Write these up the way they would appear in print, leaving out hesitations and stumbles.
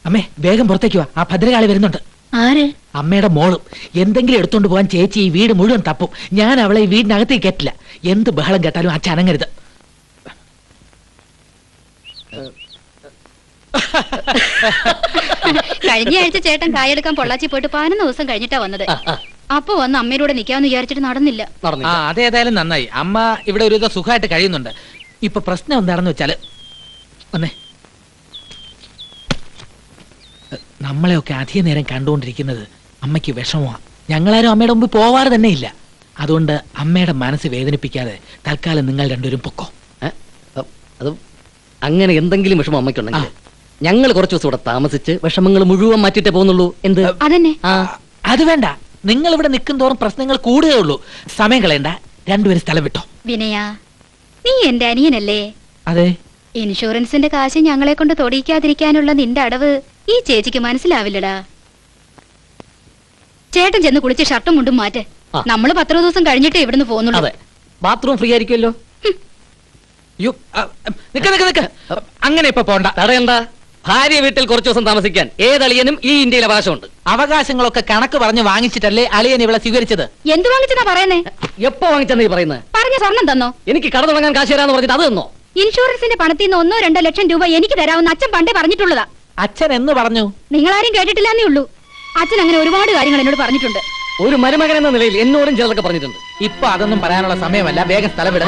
അമ്മേ വേഗം പുറത്തേക്ക് വാ, ആ ഭദ്രകാളി വരുന്നുണ്ട്. ആര്? അമ്മയുടെ മോളും. എന്തെങ്കിലും എടുത്തോണ്ട് പോകാൻ ചേച്ചി ഈ വീട് മുഴുവൻ തപ്പും. ഞാൻ അവളെ ഈ വീടിനകത്തേക്ക് കയറ്റില്ല. എന്ത് ബഹളം കേട്ടാലും അച്ഛൻ അനങ്ങരുത്. കഴിഞ്ഞ ആഴ്ച ചേട്ടൻ കായെടുക്കാൻ പൊള്ളാച്ചി പോയിട്ട് 11 ദിവസം കഴിഞ്ഞിട്ടാ വന്നത്. അപ്പൊ വന്ന് അമ്മയുടെ നിക്കാന്ന് വിചാരിച്ചിട്ട് നടന്നില്ല. അതേതായാലും നന്നായി. അമ്മ ഇവിടെ ഒരു വിധം സുഖമായിട്ട് കഴിയുന്നുണ്ട്. ഇപ്പൊ പ്രശ്നം എന്താണെന്ന് വെച്ചാല് വന്നേ, നമ്മളെയൊക്കെ അധിക നേരം കണ്ടുകൊണ്ടിരിക്കുന്നത് അമ്മയ്ക്ക് വിഷമമാണ്. ഞങ്ങളാരും അമ്മയുടെ മുമ്പ് പോവാറ് തന്നെ ഇല്ല. അതുകൊണ്ട് അമ്മയുടെ മനസ്സ് വേദനിപ്പിക്കാതെ തൽക്കാലം നിങ്ങൾ രണ്ടുപേരും പൊക്കോ. അത് അങ്ങനെ എന്തെങ്കിലും വിഷമം അമ്മയ്ക്കുണ്ടെങ്കിൽ ഞങ്ങൾ കുറച്ച് ദിവസം ഇവിടെ താമസിച്ച് വിഷമങ്ങൾ മുഴുവൻ മാറ്റിട്ടേ പോകുന്നുള്ളൂ. എന്ത്? അതന്നെ. അത് വേണ്ട, നിങ്ങൾ ഇവിടെ നിൽക്കും തോറും പ്രശ്നങ്ങൾ കൂടുകയുള്ളൂ. സമയം കളയണ്ട, രണ്ടുപേരും സ്ഥലം വിട്ടോ. വിനയ, നീ എന്റെ അനിയനല്ലേ? അതെ. ഇൻഷുറൻസിന്റെ കാശ് ഞങ്ങളെ കൊണ്ട് തൊടിയിക്കാതിരിക്കാനുള്ള നിന്റെ അടവ് ഈ ചേച്ചിക്ക് മനസ്സിലാവില്ലടാ. ചേട്ടൻ ചെന്ന് കുളിച്ച് ഷർട്ടും മുണ്ടും മാറ്റ്. നമ്മള് 10 ദിവസം കഴിഞ്ഞിട്ടേ ഇവിടുന്ന് പോകുന്നുള്ളൂ. അതെ, ബാത്റൂം ഫ്രീ ആയിരിക്കുമല്ലോ. അങ്ങനെ ഇപ്പൊ പോണ്ട. തടയണ്ട. ഭാര്യ വീട്ടിൽ കുറച്ചു ദിവസം താമസിക്കാൻ ഏതളിയനും ഈ ഇന്ത്യയിൽ അവകാശമുണ്ട്. അവകാശങ്ങളൊക്കെ കണക്ക് പറഞ്ഞ് വാങ്ങിച്ചിട്ടല്ലേ അളിയൻ ഇവളെ സ്വീകരിച്ചത്? എന്ത് വാങ്ങിച്ചതാ പറയുന്നേ? എപ്പോ വാങ്ങിച്ചെന്ന് ഈ പറയുന്നത്? പറഞ്ഞ സ്വർണം തന്നോ? എനിക്ക് കട തുടങ്ങാൻ കാശ് തരാന്ന് പറഞ്ഞിട്ട് അത് തന്നോ? ഇൻഷുറൻസിന്റെ പണത്തിൽ നിന്ന് 1-2 ലക്ഷം രൂപ എനിക്ക് തരാമെന്ന് അച്ഛൻ പണ്ടേ പറഞ്ഞിട്ടുള്ളതാ. അച്ഛൻ എന്ന് പറഞ്ഞു? നിങ്ങളാരും കേട്ടിട്ടില്ലെന്നേ ഉള്ളൂ. അച്ഛൻ അങ്ങനെ ഒരുപാട് കാര്യങ്ങൾ എന്നോട് പറഞ്ഞിട്ടുണ്ട്. ഒരു മരുമകൻ എന്ന നിലയിൽ എന്നോടും ചിലതൊക്കെ പറഞ്ഞിട്ടുണ്ട്. ഇപ്പൊ അതൊന്നും പറയാനുള്ള സമയമല്ല. വേഗം സ്ഥലം വിട.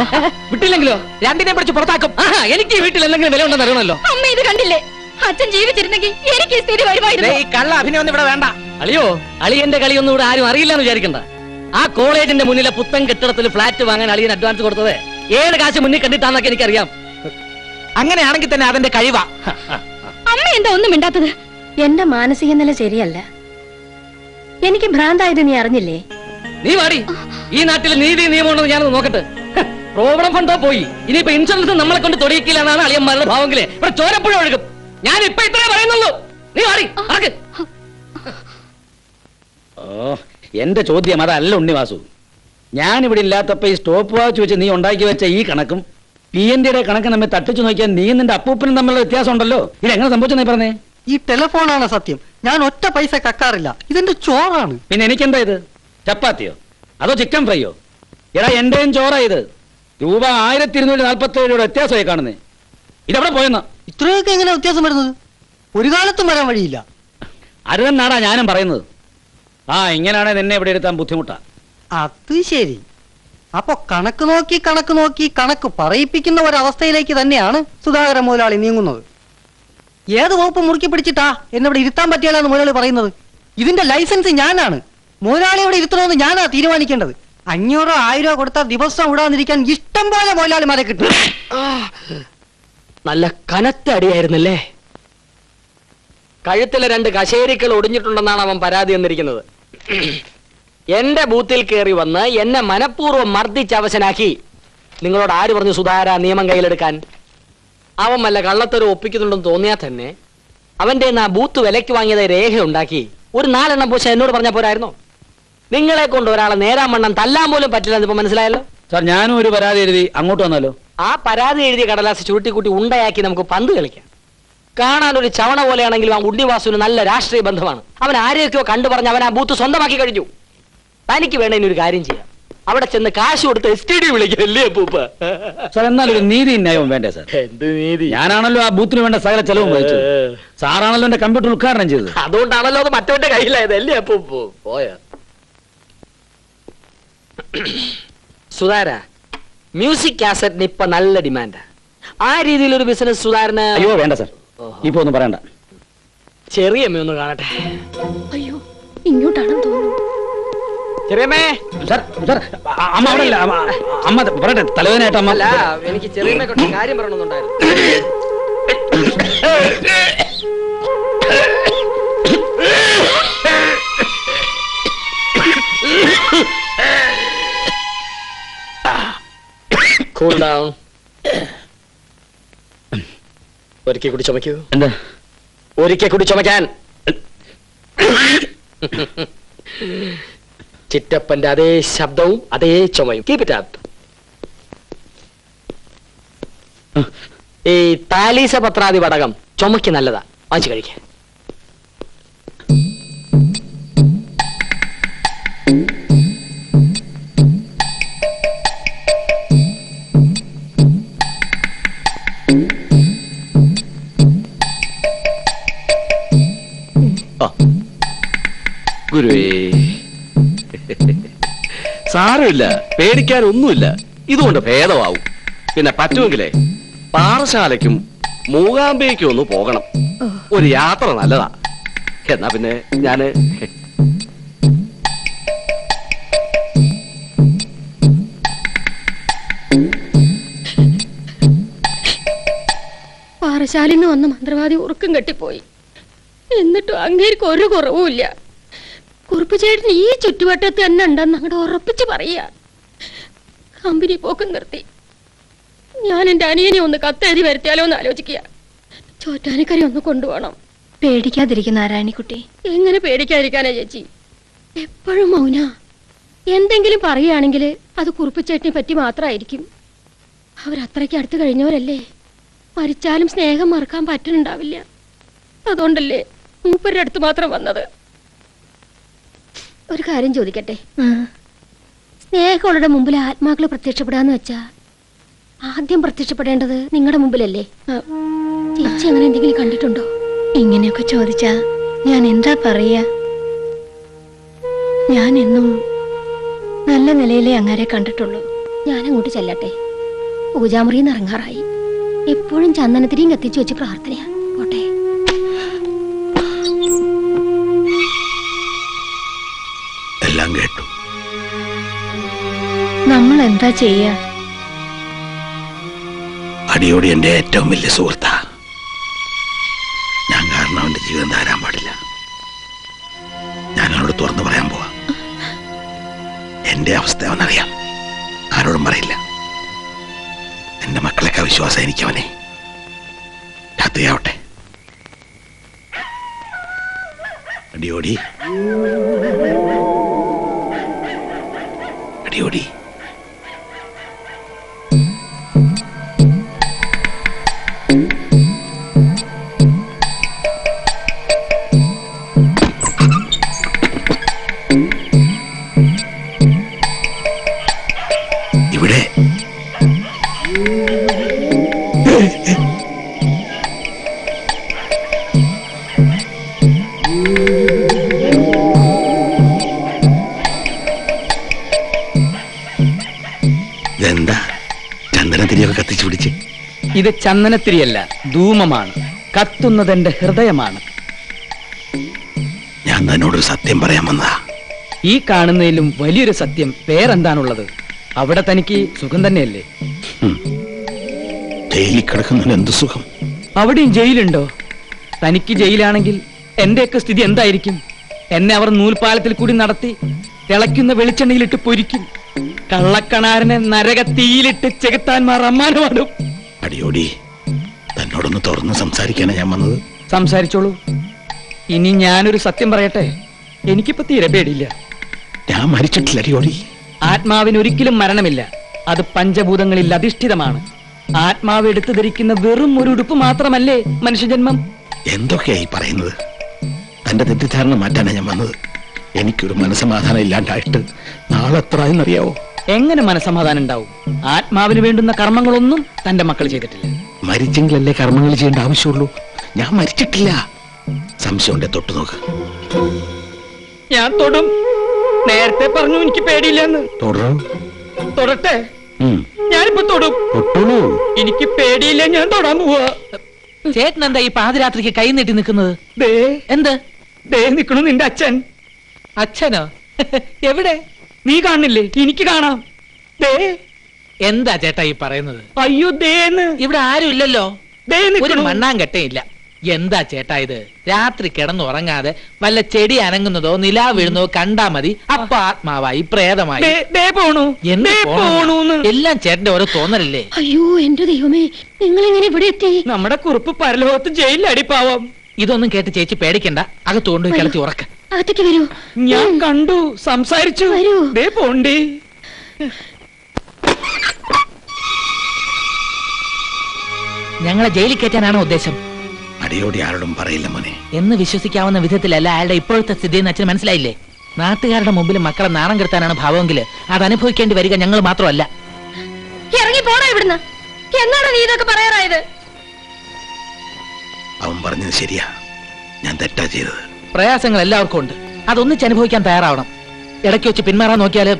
വിട്ടില്ലെങ്കിലോ രണ്ടിനെ പിടിച്ച് പുറത്താക്കും. എനിക്ക് ഈ വീട്ടിൽ എന്തെങ്കിലും വില ഉണ്ടെന്ന് അറിയണമല്ലോ. അമ്മ ഇത് കണ്ടില്ലേ? അച്ഛൻ ജീവിച്ചിരുന്നെങ്കിൽ എനിക്ക് ഈ സ്ഥിതി വരുമായിരുന്നു. ഈ കള്ള അഭിനയം ഒന്നും ഇവിടെ വേണ്ട. അളിയോ, അളിയന്റെ കളിയൊന്നും ഇവിടെ ആരും അറിയില്ല എന്ന് വിചാരിക്കണ്ട. ആ കോളേജിന്റെ മുന്നിലെ പുത്തൻ കെട്ടിടത്തിൽ ഫ്ലാറ്റ് വാങ്ങാൻ അളിയൻ അഡ്വാൻസ് കൊടുത്തത് 7 കാശ് മുന്നിൽ കണ്ടിട്ടാന്നൊക്കെ എനിക്കറിയാം. അങ്ങനെയാണെങ്കിൽ തന്നെ അതിന്റെ കഴിവാ. അമ്മ എന്താ ഒന്നും മിണ്ടാത്തത്? എന്റെ മാനസിക നില ശരിയല്ല. എനിക്ക് ഭ്രാന്തായത് നീ അറിഞ്ഞില്ലേ? നീ വാടി. ഈ നാട്ടിൽ നീതി നിയമം ഉണ്ടെന്ന് ഞാനത് നോക്കട്ടെ. പ്രോവിഡന്റ് ഫണ്ടോ പോയി. ഇനിയിപ്പോ ഇൻഷുറൻസ് നമ്മളെ കൊണ്ട് തൊടിയിക്കില്ല എന്നാണ് അളിയന്മാരുടെ ഭാവമെങ്കിലേ ഇവിടെ ചോരപ്പുഴ ഒഴുകും. ഞാൻ ഇപ്പൊ ഇത്രേ പറയുന്നുള്ളൂ. നീ വാടി. എന്റെ ചോദ്യം അതല്ല ഉണ്ണിവാസു. ഞാനിവിടെ ഇല്ലാത്തപ്പോ ഈ സ്റ്റോപ്പ് വാച്ച് വെച്ച് നീ ഉണ്ടാക്കി വെച്ച ഈ കണക്കും PND കണക്ക് നമ്മെ തട്ടിച്ചു നോക്കിയാൽ നീ നിന്റെ അപ്പൂപ്പനും തമ്മിലുള്ള വ്യത്യാസം ഉണ്ടല്ലോ. ഇതെങ്ങനെ സംഭവിച്ചെന്നേ പറഞ്ഞേ? ഈ ടെലിഫോണാണ് സത്യം. ഞാൻ ഒറ്റ പൈസ കക്കാറില്ല. ഇതെന്റെ ചോറാണ്. പിന്നെ എനിക്കെന്താ ഇത്? ചപ്പാത്തിയോ അതോ ചിക്കൻ ഫ്രൈയോ? എടാ എന്റെയും ചോറാ ഇത്. രൂപ 1247 വ്യത്യാസമായി കാണുന്നേ. ഇതെവിടെ പോയെന്നാ? ഇത്രയൊക്കെ എങ്ങനെ വ്യത്യാസം വരുന്നത്? ഒരു കാലത്തും വരാൻ വഴിയില്ല. അത് തന്നെയാടാ ഞാനും പറയുന്നത്. ഇങ്ങനെയാണെ നിന്നെ ഇവിടെ എടുത്താൻ ബുദ്ധിമുട്ടാ. അത് ശരി. അപ്പൊ കണക്ക് നോക്കി കണക്ക് പറയിപ്പിക്കുന്ന ഒരവസ്ഥയിലേക്ക് തന്നെയാണ് സുധാകരൻ മുതലാളി നീങ്ങുന്നത്. ഏത് വകുപ്പ് മുറുക്കി പിടിച്ചിട്ടാ എന്നിവിടെ ഇരുത്താൻ പറ്റിയാലെന്ന് മുതലാളി പറയുന്നത്? ഇതിന്റെ ലൈസൻസ് ഞാനാണ്. മുതലാളി ഇവിടെ ഇരുത്തണമെന്ന് ഞാനാ തീരുമാനിക്കേണ്ടത്. 500 1000 കൊടുത്താൽ ദിവസം വിടാതിരിക്കാൻ ഇഷ്ടം പോലെ മുതലാളിമാരെ കിട്ടും. നല്ല കനത്ത അടിയായിരുന്നല്ലേ? കഴുത്തിലെ 2 കശേരികൾ ഒടിഞ്ഞിട്ടുണ്ടെന്നാണ് അവൻ പരാതി എന്നിരിക്കുന്നത്. എന്റെ ബൂത്തിൽ കയറി വന്ന് എന്നെ മനഃപൂർവ്വം മർദ്ദിച്ച് അവശനാക്കി. നിങ്ങളോട് ആര് പറഞ്ഞു സുധാകര നിയമം കയ്യിലെടുക്കാൻ? അവൻ വല്ല കള്ളത്തരം ഒപ്പിക്കുന്നുണ്ടെന്ന് തോന്നിയാൽ തന്നെ അവന്റെ ആ ബൂത്ത് വിലയ്ക്ക് വാങ്ങിയത് രേഖ ഉണ്ടാക്കി ഒരു 4 എണ്ണം പൂശ എന്നോട് പറഞ്ഞാൽ പോരായിരുന്നോ? നിങ്ങളെ കൊണ്ട് ഒരാളെ നേരാമണ്ണം തല്ലാൻ പോലും പറ്റില്ലെന്ന് ഇപ്പൊ മനസ്സിലായല്ലോ. സാർ, ഞാനും ഒരു പരാതി എഴുതി അങ്ങോട്ട് വന്നാലോ? ആ പരാതി എഴുതിയ കടലാസ് ചുരുട്ടിക്കൂട്ടി ഉണ്ടയാക്കി നമുക്ക് പന്ത് കളിക്കാം. കാണാൻ ഒരു ചവണ പോലെയാണെങ്കിലും ആ ഉണ്ണിവാസുവിന് നല്ല രാഷ്ട്രീയ ബന്ധമാണ്. അവൻ ആരെയൊക്കെയോ കണ്ടു പറഞ്ഞ് അവൻ ആ ബൂത്ത് സ്വന്തമാക്കി കഴിഞ്ഞു. തനിക്ക് വേണ്ട ഇനി ഒരു കാര്യം ചെയ്യാം. അവിടെ ചെന്ന് കാശ് കൊടുത്ത് STD വിളിക്കല്ലേ പൂപ്പ? സാർ, എന്നാലൊരു നീതി ന്യായവും വേണ്ടേ സാർ? എന്ത് നീതി? ഞാനാണല്ലോ ആ ബൂത്തിന് വേണ്ട സകല ചെലവും വഹിച്ചത്. സാറാണല്ലോ എന്റെ കമ്പ്യൂട്ടർ ഉദ്ഘാടനം ചെയ്തത്. അതുകൊണ്ടാണല്ലോ അത് മറ്റവന്റെ കയ്യിലായത് അല്ലേ പൂപ്പു? പോയ സുധാര, മ്യൂസിക് കാസറ്റിന് ഇപ്പൊ നല്ല ഡിമാൻഡാ. ആ രീതിയിലൊരു ബിസിനസ് സുധാരന്? അയ്യോ വേണ്ട സാർ, ഇപ്പൊ ഒന്നും പറയണ്ട. ചെറിയ ഒന്ന് കാണട്ടെ. അയ്യോ, ഇങ്ങോട്ടാണെന്ന് തോന്നുന്നു. ചെറിയമ്മേ. സാർ, അമ്മ അവിടെ ഇല്ല. അമ്മ പറയട്ടെ, തലവേദനയായിട്ട് അമ്മ. അല്ല, എനിക്ക് ചെറിയമ്മയെ കൊണ്ട് കാര്യം പറയണമെന്നുണ്ടായിരുന്നു. Cool down. ഒരിക്കൽ കൂടി ചുമക്കൂ. എന്താ? ഒരിക്കൽ കൂടി ചുമക്കാൻ. ചിറ്റപ്പന്റെ അതേ ശബ്ദവും അതേ ചുമയും. Keep it up. ഈ താലീസ പത്രാതി വടകം ചുമക്ക് നല്ലതാ, വാങ്ങിച്ചു കഴിക്കാൻ. ഗുരുവേ, സാരമില്ല, പേടിക്കാൻ ഒന്നുമില്ല. ഇതുകൊണ്ട് ഭേദമാവും. പിന്നെ പറ്റുമെങ്കിലേ പാറശാലയ്ക്കും മൂകാംബയ്ക്കും ഒന്ന് പോകണം. ഒരു യാത്ര നല്ലതാ. എന്നാ പിന്നെ ഞാന് പാറശാലിന്ന് വന്ന മന്ത്രവാദി ഉറക്കം കെട്ടിപ്പോയി. എന്നിട്ടും അങ്ങേർക്ക് ഒരു കുറവുമില്ല. കുറുപ്പ് ചേട്ടൻ ഈ ചുറ്റുവട്ടത്ത് തന്നെ ഉണ്ടെന്ന് അങ്ങോട്ട് ഉറപ്പിച്ച് പറയാ. കമ്പനി പോക്ക് നിർത്തി. ഞാൻ എന്റെ അനിയനെ ഒന്ന് കത്തെഴുതി വരുത്തിയാലോ എന്ന് ആലോചിക്കുക. ചോറ്റാനിക്കരി ഒന്ന് കൊണ്ടുപോകണം. പേടിക്കാതിരിക്കുന്ന നാരായണിക്കുട്ടി. എങ്ങനെ പേടിക്കാതിരിക്കാനാ ചേച്ചി? എപ്പോഴും മൗന. എന്തെങ്കിലും പറയുകയാണെങ്കിൽ അത് കുറുപ്പിച്ചേട്ടിനെ പറ്റി മാത്രമായിരിക്കും. അവരത്രയ്ക്ക് അടുത്ത് കഴിഞ്ഞവരല്ലേ. മരിച്ചാലും സ്നേഹം മറക്കാൻ പറ്റുന്നുണ്ടാവില്ല. അതുകൊണ്ടല്ലേ മൂപ്പരുടെ അടുത്ത് മാത്രം വന്നത്. ഒരു കാര്യം ചോദിക്കട്ടെ, സ്നേഹമുള്ള മുമ്പിൽ ആത്മാക്കൾ പ്രത്യക്ഷപ്പെടാന്ന് വെച്ചാ ആദ്യം പ്രത്യക്ഷപ്പെടേണ്ടത് നിങ്ങളുടെ മുമ്പിലല്ലേ? ചേച്ചി അങ്ങനെ എന്തെങ്കിലും കണ്ടിട്ടുണ്ടോ? ഇങ്ങനെയൊക്കെ ചോദിച്ചാ ഞാൻ എന്താ പറയാ? ഞാൻ എന്നും നല്ല നിലയിലേ അങ്ങാരെ കണ്ടിട്ടുള്ളൂ. ഞാനങ്ങോട്ട് ചെല്ലട്ടെ. പൂജാമുറിന്ന് ഇറങ്ങാറായി. എപ്പോഴും ചന്ദനത്തിരിയും കത്തിച്ചു വെച്ച് പ്രാർത്ഥനയാ. പോട്ടെ. എല്ലാം കേട്ടു. നമ്മൾ എന്താ ചെയ്യാ? അടിയോടി എന്റെ ഏറ്റവും വലിയ സുഹൃത്താ. ഞാൻ കാരണം അവന്റെ ജീവിതം തരാൻ പാടില്ല. ഞാൻ അവനോട് തുറന്നു പറയാൻ പോവാ. എന്റെ അവസ്ഥ അവനറിയാം. ആരോടും പറയില്ല. എന്റെ മക്കളൊക്കെ വിശ്വാസം എനിക്കവനെ. രാത്രിയാവട്ടെ. അടിയോടി അടിയോടി. ഇവിടെ ഇതെന്താ ചന്ദനത്തിരിയൊക്കെ കത്തിച്ചു പിടിച്ച്? ഇത് ചന്ദനത്തിരിയല്ല, ധൂമമാണ്. കത്തുന്നത് എന്റെ ഹൃദയമാണ്. ഞാൻ തന്നോടൊരു സത്യം പറയാൻ വന്നതാ. ഈ കാണുന്നതിലും വലിയൊരു സത്യം പേരെന്താണുള്ളത്? അവിടെ തനിക്ക് സുഖം തന്നെയല്ലേ? ജയിലിൽ കിടക്കുന്നതിന് എന്ത് സുഖം? അവിടെയും ജയിലുണ്ടോ? തനിക്ക് ജയിലാണെങ്കിൽ എന്റെയൊക്കെ സ്ഥിതി എന്തായിരിക്കും? എന്നെ അവർ നൂൽപാലത്തിൽ കൂടി നടത്തി തിളയ്ക്കുന്ന വെളിച്ചെണ്ണയിലിട്ട് പൊരിക്കും. കള്ളക്കണാരനെ നരക തീയിലിട്ട് ചെകുത്താൻമാർ അമ്മാനമാടും. അടിയോടി, തന്നോടൊന്ന് തുറന്ന് സംസാരിക്കാനാ ഞാൻ വന്നത്. സംസാരിച്ചോളൂ. ഇനി ഞാനൊരു സത്യം പറയട്ടെ. എനിക്കിപ്പോ തീരെ പേടിയില്ല. ഞാൻ മരിച്ചിട്ടില്ല അടിയോടി. ആത്മാവിന് ഒരിക്കലും മരണമില്ല. അത് പഞ്ചഭൂതങ്ങളിൽ അധിഷ്ഠിതമാണ്. ആത്മാവ് എടുത്തു ധരിക്കുന്ന വെറും ഒരു ഉടുപ്പ് മാത്രമല്ലേ മനുഷ്യജന്മം? എന്തൊക്കെയായി പറയുന്നത്? തന്റെ തെറ്റിദ്ധാരണ മാറ്റാനാ ഞാൻ വന്നത്. എനിക്കൊരു മനസ്സമാധാനം ഇല്ലാണ്ടായിട്ട് നാളെ എത്ര എന്നറിയാവോ? എങ്ങനെ മനസ്സമാധാനം ഉണ്ടാവും? ആത്മാവിന് വേണ്ടുന്ന കർമ്മങ്ങളൊന്നും തന്റെ മക്കൾ ചെയ്തിട്ടില്ല. മരിച്ചെങ്കിലല്ലേ കർമ്മങ്ങൾ ചെയ്യേണ്ട ആവശ്യമുള്ളൂ. ഞാൻ മരിച്ചിട്ടില്ല. സംശയമുണ്ടെ തൊട്ടു നോക്ക്. ഞാൻ തൊടും. നേരത്തെ പറഞ്ഞു എനിക്ക് പേടിയില്ലെന്ന്. തൊടൂ. തൊടട്ടെ? ഞാനിപ്പോ തൊടും. തൊട്ടോളൂ. എനിക്ക് പേടിയില്ല, ഞാൻ തൊടാൻ പോവാ. ചേട്ടൻ എന്താ ഈ പാതിരാത്രിക്ക് കൈ നീട്ടി നിൽക്കുന്നത്? ദേ എന്ത്? ദേ നിക്കണു നിന്റെ അച്ഛൻ. അച്ഛനോ? എവിടെ? നീ കാണുന്നില്ലേ? എനിക്ക് കാണാം. ദേ. എന്താ ചേട്ടാ ഈ പറയുന്നത്? അയ്യോ ദേന്ന്. ഇവിടെ ആരും ഇല്ലല്ലോ. ദേ ഒരു നിക്കണു. മണ്ണാങ്കട്ടയില്ല. എന്താ ചേട്ടാ ഇത്? രാത്രി കിടന്നുറങ്ങാതെ വല്ല ചെടി അനങ്ങുന്നതോ നിലാ വീഴുന്നതോ കണ്ടാ മതി, അപ്പൊ ആത്മാവായി പ്രേതമായി. ദേ പോണു. എന്ത് ദേ പോണെന്നാ? പോണൂന്ന്. എല്ലാം ചേട്ടന്റെ ഓരോ തോന്നലല്ലേ? അയ്യോ എന്റെ ദൈവമേ, നിങ്ങൾ എങ്ങനെ ഇവിടെ എത്തി? നമ്മുടെ കുറുപ്പ് പരലോകത്ത് ജയിലിൽ അടിപ്പാവാം. ഇതൊന്നും കേട്ട് ചേച്ചി പേടിക്കണ്ട. അകത്ത് കൊണ്ടുപോയി കിടത്തി ഉറക്ക. അകത്തേക്ക് വരൂ. ഞാൻ കണ്ടു, സംസാരിച്ചു. വരൂ. ദേ പോണ്ടേ. ഞങ്ങളെ ജയിലിൽ കയറ്റാനാണോ ഉദ്ദേശം? അടിയോടി ആരോടും പറയില്ല മോനെ. എന്ന് വിശ്വസിക്കാവുന്ന വിധത്തിലല്ല അയാളുടെ ഇപ്പോഴത്തെ സ്ഥിതിയെന്ന് അച്ഛന് മനസ്സിലായില്ലേ? നാട്ടുകാരുടെ മുമ്പിൽ മക്കളെ നാണം കെടുത്താനാണ് ഭാവമെങ്കിൽ അത് അനുഭവിക്കേണ്ടി വരിക ഞങ്ങൾ മാത്രമല്ല. ഇറങ്ങി പോടാ ഇവിടുന്ന്. എന്നാണ് നീ ഇതൊക്കെ പറയാറായത്? അവൻ പറഞ്ഞത് ശരിയാ. ഞാൻ തെറ്റാ ചെയ്തത്. പ്രയാസങ്ങൾ എല്ലാവർക്കും ഉണ്ട്. അതൊന്നിച്ച് അനുഭവിക്കാൻ തയ്യാറാവണം. ഇടയ്ക്ക് വെച്ച് പിന്മാറാൻ നോക്കിയാല്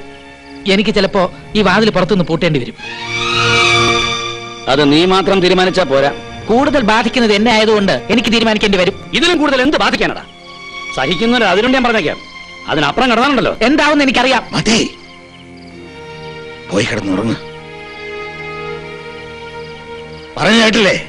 എനിക്ക് ചിലപ്പോ ഈ വാതിൽ പുറത്തുനിന്ന് പൂട്ടേണ്ടി വരും. അത് നീ മാത്രം തീരുമാനിച്ചാ പോരാ. കൂടുതൽ ബാധിക്കുന്നത് എന്നെ ആയതുകൊണ്ട് എനിക്ക് തീരുമാനിക്കേണ്ടി വരും. ഇതിലും കൂടുതൽ എന്ത് ബാധിക്കാനടാ? സഹിക്കുന്നവർ അതിനുണ്ട് ഞാൻ പറഞ്ഞേക്കാം. അതിനപ്പുറം കിടന്നാണല്ലോ. എന്താവുമെന്ന് എനിക്കറിയാം. മതി, പോയി കിടന്നുറങ്ങ്. പറഞ്ഞു കേട്ടില്ലേ?